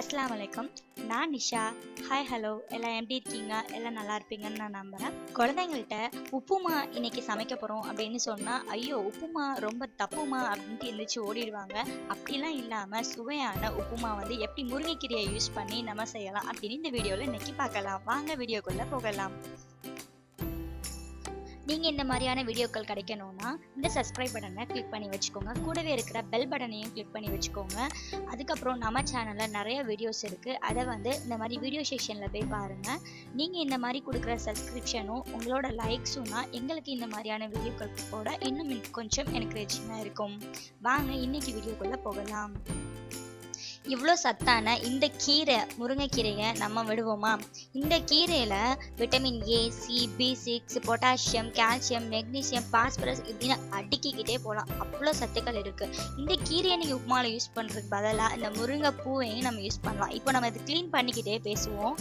அஸ்ஸலாமு அலைக்கும். நான் நிஷா. ஹாய் ஹலோ, எல்லாம் எப்படி இருக்கீங்க? எல்லாம் நல்லா இருப்பீங்கன்னு நான் நம்புகிறேன். குழந்தைங்கள்ட்ட உப்புமா இன்னைக்கு சமைக்க போகிறோம் அப்படின்னு சொன்னால், ஐயோ உப்புமா ரொம்ப தப்புமா அப்படின்ட்டு எந்திரிச்சு ஓடிடுவாங்க. அப்படிலாம் இல்லாமல் சுவையான உப்புமா வந்து எப்படி முருங்கைக்கீரையை யூஸ் பண்ணி நம்ம செய்யலாம் அப்படின்னு இந்த வீடியோவில் இன்னைக்கு பார்க்கலாம். வாங்க வீடியோக்குள்ளே போகலாம். நீங்கள் இந்த மாதிரியான வீடியோக்கள் கிடைக்கணும்னா இந்த சப்ஸ்கிரைப் பட்டனை கிளிக் பண்ணி வச்சுக்கோங்க. கூடவே இருக்கிற பெல் பட்டனையும் கிளிக் பண்ணி வச்சுக்கோங்க. அதுக்கப்புறம் நம்ம சேனலில் நிறைய வீடியோஸ் இருக்குது. அதை வந்து இந்த மாதிரி வீடியோ செக்ஷனில் போய் பாருங்கள். நீங்கள் இந்த மாதிரி கொடுக்குற சப்ஸ்கிரிப்ஷனும் உங்களோட லைக்ஸும் தான் எங்களுக்கு இந்த மாதிரியான வீடியோக்கள் போட இன்னும் கொஞ்சம் என்கரேஜிங்காக இருக்கும். வாங்க இன்னைக்கு வீடியோக்குள்ளே போகலாம். இவ்வளோ சத்தான இந்த கீரை முருங்கைக்கீரையை நம்ம விடுவோமா? இந்த கீரையில் vitamin A, C, B6, potassium, calcium, magnesium, phosphorus இப்படின்னு அடுக்கிக்கிட்டே போகலாம். அவ்வளோ சத்துக்கள் இருக்குது. இந்த கீரையை நீங்கள் உப்புமாவில் யூஸ் பண்ணுறதுக்கு பதிலாக இந்த முருங்கை பூவையும் நம்ம யூஸ் பண்ணலாம். இப்போ நம்ம இதை க்ளீன் பண்ணிக்கிட்டே பேசுவோம்.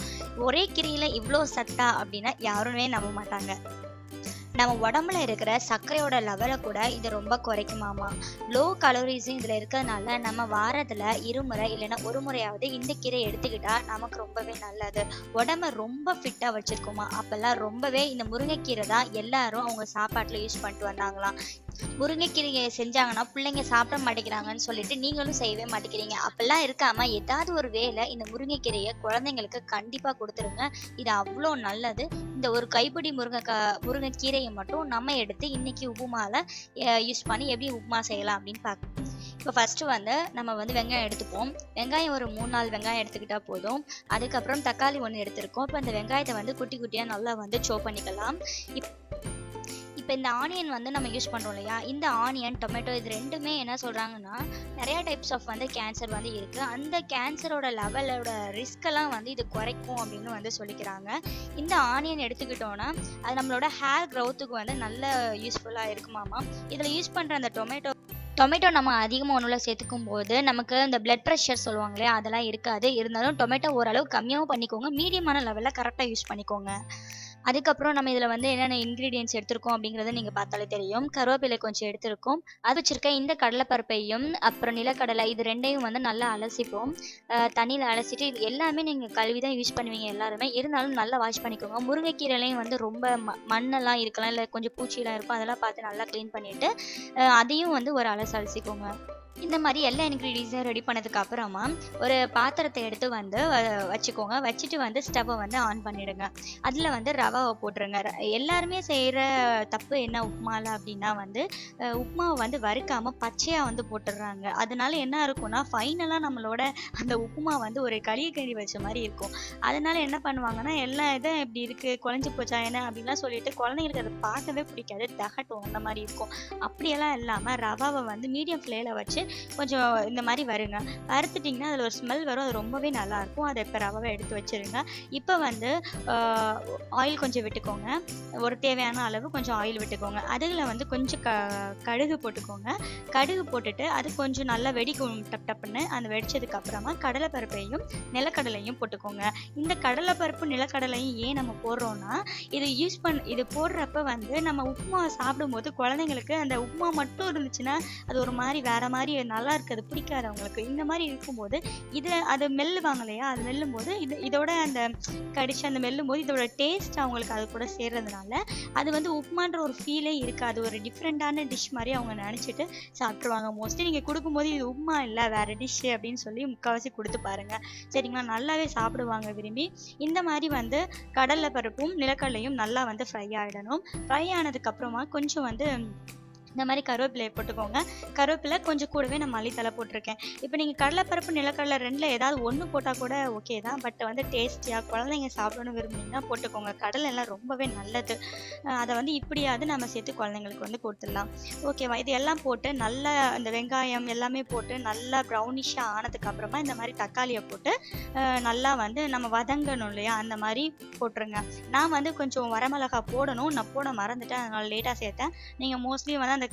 ஒரே கீரையில் இவ்வளோ சத்தா அப்படின்னா யாருமே நம்ப மாட்டாங்க. நம்ம உடம்புல இருக்கிற சர்க்கரையோட லெவலை கூட இது ரொம்ப குறைக்குமாமா. லோ கலோரிஸும் இதில் இருக்கிறதுனால நம்ம வாரத்தில் 2 முறை இல்லைன்னா 1 முறையாவது இந்த கீரை எடுத்துக்கிட்டா நமக்கு ரொம்பவே நல்லது. உடம்ப ரொம்ப ஃபிட்டாக வச்சுருக்கோமா. அப்போல்லாம் ரொம்பவே இந்த முருங்கைக்கீரை தான் எல்லாரும் அவங்க சாப்பாட்டில் யூஸ் பண்ணிட்டு வந்தாங்களாம். முருங்கைக்கீரையை செஞ்சாங்கன்னா பிள்ளைங்க சாப்பிட மாட்டேங்கிறாங்கன்னு சொல்லிட்டு நீங்களும் செய்யவே மாட்டேங்கிறீங்க. அப்பெல்லாம் இருக்காம ஏதாவது ஒரு வேளை இந்த முருங்கைக்கீரையை குழந்தைங்களுக்கு கண்டிப்பாக கொடுத்துருங்க. இது அவ்வளோ நல்லது. இந்த ஒரு கைப்பிடி முருங்கைக்கீரையை மட்டும் நம்ம எடுத்து இன்னைக்கு உப்புமாவில் யூஸ் பண்ணி எப்படி உப்புமா செய்யலாம் அப்படின்னு பார்க்கலாம். இப்போ ஃபஸ்ட்டு வந்து நம்ம வந்து வெங்காயம் எடுத்துப்போம். வெங்காயம் ஒரு 3-4 வெங்காயம் எடுத்துக்கிட்டால் போதும். அதுக்கப்புறம் தக்காளி 1 எடுத்துருக்கோம். இப்போ இந்த வெங்காயத்தை வந்து குட்டி குட்டியாக நல்லா வந்து சோப் பண்ணிக்கலாம். இப்போ இந்த ஆனியன் வந்து நம்ம யூஸ் பண்ணுறோம் இல்லையா, இந்த ஆனியன் டொமேட்டோ இது ரெண்டுமே என்ன சொல்கிறாங்கன்னா நிறையா டைப்ஸ் ஆஃப் வந்து கேன்சர் வந்து இருக்குது. அந்த கேன்சரோட லெவலோட ரிஸ்கெல்லாம் வந்து இது குறைக்கும் அப்படின்னு வந்து சொல்லிக்கிறாங்க. இந்த ஆனியன் எடுத்துக்கிட்டோன்னா அது நம்மளோட ஹேர் க்ரோத்துக்கு வந்து நல்ல யூஸ்ஃபுல்லாக இருக்குமாமா. இதில் யூஸ் பண்ணுற அந்த டொமேட்டோ நம்ம அதிகமாக ஒன்றில் சேர்த்துக்கும் போது நமக்கு இந்த பிளட் ப்ரெஷர் சொல்லுவாங்களே அதெல்லாம் இருக்காது. இருந்தாலும் டொமேட்டோ ஓரளவு கம்மியாகவும் பண்ணிக்கோங்க, மீடியமான லெவலில் கரெக்டாக யூஸ் பண்ணிக்கோங்க. அதுக்கப்புறம் நம்ம இதில் வந்து என்னென்ன இன்க்ரீடியன்ஸ் எடுத்திருக்கோம் அப்படிங்கிறத நீங்கள் பார்த்தாலே தெரியும். கருவேப்பிலை கொஞ்சம் எடுத்திருக்கோம். அது வச்சுருக்க இந்த கடலைப்பருப்பையும் அப்புறம் நிலக்கடலை இது ரெண்டையும் வந்து நல்லா அலசிப்போம். தண்ணியில் அலசிட்டு இது எல்லாமே நீங்கள் கழுவி தான் யூஸ் பண்ணுவீங்க எல்லாருமே. இருந்தாலும் நல்லா வாஷ் பண்ணிக்கோங்க. முருங்கைக்கீரைலையும் வந்து ரொம்ப மண்ணெல்லாம் இருக்கலாம், இல்லை கொஞ்சம் பூச்சியெல்லாம் இருக்கும். அதெல்லாம் பார்த்து நல்லா க்ளீன் பண்ணிவிட்டு அதையும் வந்து ஒரு அலசிக்கோங்க. இந்த மாதிரி எல்லா இன்க்ரீடியன்ஸும் ரெடி பண்ணதுக்கு அப்புறமா ஒரு பாத்திரத்தை எடுத்து வந்து வச்சுக்கோங்க. வச்சுட்டு வந்து ஸ்டவ்வை வந்து ஆன் பண்ணிடுங்க. அதில் வந்து ரவாவை போட்டுருங்க. எல்லாருமே செய்கிற தப்பு என்ன உப்புமாவில் அப்படின்னா வந்து உப்புமாவை வந்து வறுக்காமல் பச்சையாக வந்து போட்டுடுறாங்க. அதனால என்ன இருக்கும்னா ஃபைனலாக நம்மளோட அந்த உப்புமா வந்து ஒரு களியை வச்ச மாதிரி இருக்கும். அதனால என்ன பண்ணுவாங்கன்னா எல்லா இதும் இப்படி இருக்குது குழஞ்சி போச்சா என்ன அப்படின்லாம் சொல்லிட்டு குழந்தைங்களுக்கு அதை பார்க்கவே பிடிக்காது, தகட்டும் அந்த மாதிரி இருக்கும். அப்படியெல்லாம் இல்லாமல் ரவாவை வந்து மீடியம் ஃப்ளேமில் வச்சு கொஞ்சம் இந்த மாதிரி வருங்க. வறுத்துட்டிங்கன்னா அதில் ஒரு ஸ்மெல் வரும், அது ரொம்பவே நல்லாயிருக்கும். அதை இப்போ ரவாவை எடுத்து வச்சுருங்க. இப்போ வந்து ஆயில் கொஞ்சம் விட்டுக்கோங்க. ஒரு தேவையான அளவு கொஞ்சம் ஆயில் விட்டுக்கோங்க. அதில் வந்து கொஞ்சம் கடுகு போட்டுக்கோங்க. கடுகு போட்டுட்டு அது கொஞ்சம் நல்லா வெடிக்கும் டப் டப்புன்னு. அந்த வெடிச்சதுக்கப்புறமா கடலைப்பருப்பையும் நிலக்கடலையும் போட்டுக்கோங்க. இந்த கடலைப்பருப்பு நிலக்கடலையும் ஏன் நம்ம போடுறோன்னா இது போடுறப்ப வந்து நம்ம உப்புமா சாப்பிடும்போது குழந்தைங்களுக்கு அந்த உப்புமா மட்டும் இருந்துச்சுன்னா அது ஒரு மாதிரி வேற மாதிரி நல்லா இருக்குது, பிடிக்காது அவங்களுக்கு. இந்த மாதிரி இருக்கும்போது அது மெல்லுவாங்க இல்லையா, அது மெல்லும் போது இதோட அந்த கடிச்சு அந்த மெல்லும் போது இதோட டேஸ்ட் அவங்களுக்கு அது கூட சேர்றதுனால அது வந்து உப்புமான்ற ஒரு ஃபீலே இருக்காது. ஒரு டிஃப்ரெண்டான டிஷ் மாதிரி அவங்க நினச்சிட்டு சாப்பிட்ருவாங்க. மோஸ்ட்லி நீங்கள் கொடுக்கும்போது இது உப்புமா இல்லை வேறு டிஷ்ஷு அப்படின்னு சொல்லி முக்கால்வாசி கொடுத்து பாருங்கள், சரிங்களா? நல்லாவே சாப்பிடுவாங்க விரும்பி. இந்த மாதிரி வந்து கடலை பருப்பும் நிலக்கடலையும் நல்லா வந்து ஃப்ரை ஆகிடணும். ஃப்ரை ஆனதுக்கப்புறமா கொஞ்சம் வந்து இந்த மாதிரி கருவேப்பிலையை போட்டுக்கோங்க. கருவேப்பிலை கொஞ்சம் கூடவே நான் மல்லித்தலை போட்டிருக்கேன். இப்போ நீங்கள் கடலைப்பருப்பு நிலக்கடலை 2ல் ஏதாவது 1 போட்டால் கூட ஓகே தான். பட் வந்து டேஸ்டியாக குழந்தைங்க சாப்பிடணும்னு விரும்புனீங்கன்னா போட்டுக்கோங்க. கடலை எல்லாம் ரொம்பவே நல்லது. அதை வந்து இப்படியாவது நம்ம சேர்த்து குழந்தைங்களுக்கு வந்து கொடுத்துடலாம். ஓகேவா? இது எல்லாம் போட்டு நல்லா இந்த வெங்காயம் எல்லாமே போட்டு நல்லா ப்ரௌனிஷாக ஆனதுக்கப்புறமா இந்த மாதிரி தக்காளியை போட்டு நல்லா வந்து நம்ம வதங்கணும் இல்லையா, அந்த மாதிரி போட்டுருங்க. நான் வந்து கொஞ்சம் வரமிளகா போடணும், நான் போட மறந்துட்டேன், அதனால லேட்டாக சேர்த்தேன். நீங்கள் மோஸ்ட்லி வந்து அந்த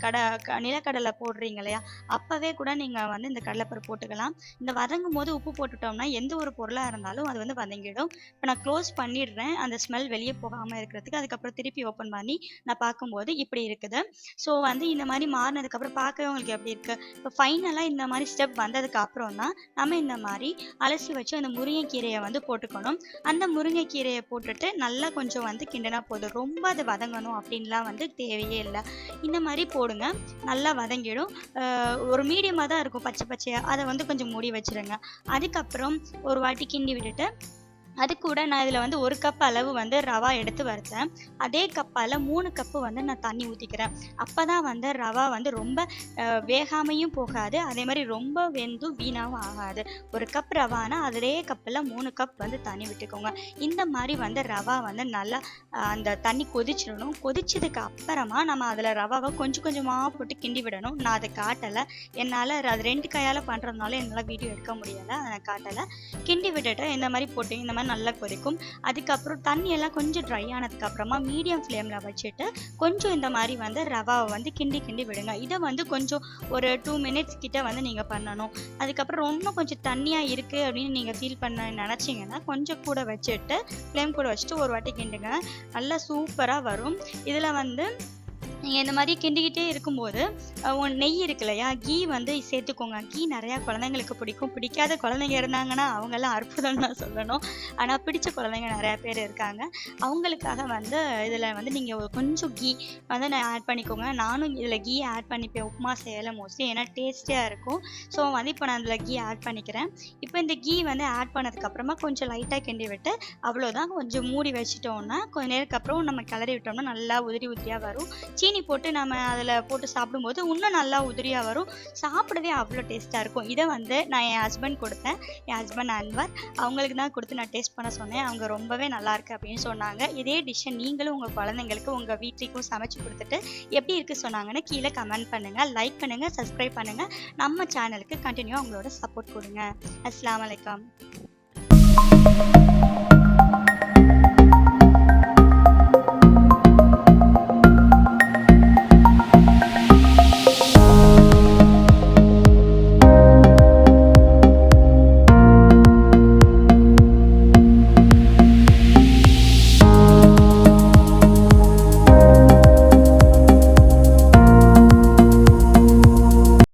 நிலக்கடலை போடுறீங்க இல்லையா, அப்பவே கூட நீங்க வந்து இந்த கடலைப்பருப்பு போட்டுக்கலாம். இந்த வதங்கும் போது உப்பு போட்டுட்டோம்னா எந்த ஒரு பொருளா இருந்தாலும் அது வந்து வதங்கிடும். இப்போ நான் க்ளோஸ் பண்ணிடுறேன் அந்த ஸ்மெல் வெளியே போகாம இருக்கிறதுக்கு. அதுக்கப்புறம் திருப்பி ஓப்பன் பண்ணி நான் பார்க்கும்போது இப்படி இருக்குது. ஸோ வந்து இந்த மாதிரி மாறினதுக்கப்புறம் பார்க்கவே உங்களுக்கு எப்படி இருக்கு. இப்போ ஃபைனலாக இந்த மாதிரி ஸ்டெப் வந்ததுக்கு அப்புறம் தான் நம்ம இந்த மாதிரி அலசி வச்சு அந்த முருங்கைக்கீரையை வந்து போட்டுக்கணும். அந்த முருங்கைக்கீரையை போட்டுட்டு நல்லா கொஞ்சம் வந்து கிண்டினா போதும். ரொம்ப அது வதங்கணும் அப்படின்லாம் வந்து தேவையே இல்லை. இந்த மாதிரி போடுங்க, நல்லா வதங்கிடும். ஒரு மீடியமாக தான் இருக்கும் பச்சை பச்சையாக, அதை வந்து கொஞ்சம் மூடி வச்சிருங்க. அதுக்கப்புறம் ஒரு வாட்டி கிண்டி விட்டுட்டு அது கூட நான் இதில் வந்து 1 கப் அளவு வந்து ரவா எடுத்து வறுத்தேன். அதே கப்பால் 3 கப்பு வந்து நான் தண்ணி ஊற்றிக்கிறேன். அப்போ தான் வந்து ரவா வந்து ரொம்ப வேகாமையும் போகாது, அதே மாதிரி ரொம்ப வெந்தும் வீணாகவும் ஆகாது. 1 கப் ரவானா அதே கப்பில் 3 கப் வந்து தண்ணி விட்டுக்கோங்க. இந்த மாதிரி வந்து ரவா வந்து நல்லா அந்த தண்ணி கொதிச்சிடணும். கொதிச்சதுக்கு அப்புறமா நம்ம அதில் ரவாவை கொஞ்சம் கொஞ்சமாக போட்டு கிண்டி விடணும். நான் அதை காட்டலை, என்னால் அது 2 கையால் பண்ணுறதுனால என்னால் வீடியோ எடுக்க முடியலை, அதை காட்டலை. கிண்டி விட்டுட்டு இந்த மாதிரி போட்டு இந்த மாதிரி நல்லா கொதிக்கும். அதுக்கப்புறம் தண்ணியெல்லாம் கொஞ்சம் ட்ரை ஆனதுக்கு அப்புறமா மீடியம் ஃப்ளேமில் வச்சுட்டு கொஞ்சம் இந்த மாதிரி வந்து ரவாவை வந்து கிண்டி கிண்டி விடுங்க. இதை வந்து கொஞ்சம் ஒரு 2 மினிட்ஸ் கிட்ட வந்து நீங்கள் பண்ணணும். அதுக்கப்புறம் இன்னும் கொஞ்சம் தண்ணியாக இருக்குது அப்படின்னு நீங்கள் ஃபீல் பண்ண நினச்சிங்கன்னா கொஞ்சம் கூட வச்சுட்டு ஃப்ளேம் கூட வச்சுட்டு ஒரு வாட்டி கிண்டுங்க. நல்லா சூப்பராக வரும். இதில் வந்து நீங்கள் இந்த மாதிரி கிண்டிக்கிட்டே இருக்கும்போது நெய் இருக்கு இல்லையா, கீ வந்து சேர்த்துக்கோங்க. கீ நிறையா குழந்தைங்களுக்கு பிடிக்கும். பிடிக்காத குழந்தைங்க இருந்தாங்கன்னா அவங்கெல்லாம் அற்புதம் தான் சொல்லணும். ஆனால் பிடிச்ச குழந்தைங்க நிறையா பேர் இருக்காங்க. அவங்களுக்காக வந்து இதில் வந்து நீங்கள் கொஞ்சம் கீ வந்து நான் ஆட் பண்ணிக்கோங்க. நானும் இதில் கீ ஆட் பண்ணிப்பேன் உப்புமா செய்யலை மோஸ்ட்லி, ஏன்னா டேஸ்டியாக இருக்கும். ஸோ வந்து இப்போ நான் இதில் கீ ஆட் பண்ணிக்கிறேன். இப்போ இந்த கீ வந்து ஆட் பண்ணதுக்கப்புறமா கொஞ்சம் லைட்டாக கிண்டி விட்டு அவ்வளோதான், கொஞ்சம் மூடி வச்சிட்டோம்னா கொஞ்சம் நேரத்துக்கு அப்புறம் நம்ம கிளறி விட்டோம்னா நல்லா உதிரி உதிரியாக வரும். சீனி போட்டு நம்ம அதில் போட்டு சாப்பிடும்போது இன்னும் நல்லா உதிரியாக வரும். சாப்பிடவே அவ்வளோ டேஸ்ட்டாக இருக்கும். இதை வந்து நான் என் ஹஸ்பண்ட் கொடுத்தேன். என் ஹஸ்பண்ட் அன்வர், அவங்களுக்கு தான் கொடுத்து நான் டேஸ்ட் பண்ண சொன்னேன். அவங்க ரொம்பவே நல்லாயிருக்கு அப்படின்னு சொன்னாங்க. இதே டிஷ்ஷை நீங்களும் உங்கள் குழந்தைங்களுக்கு உங்கள் வீட்டுக்கும் சமைச்சு கொடுத்துட்டு எப்படி இருக்குது சொன்னாங்கன்னு கீழே கமெண்ட் பண்ணுங்கள், லைக் பண்ணுங்கள், சப்ஸ்கிரைப் பண்ணுங்கள். நம்ம சேனலுக்கு கண்டினியூ உங்களோட சப்போர்ட் கொடுங்க. அஸ்ஸலாமு அலைக்கும்.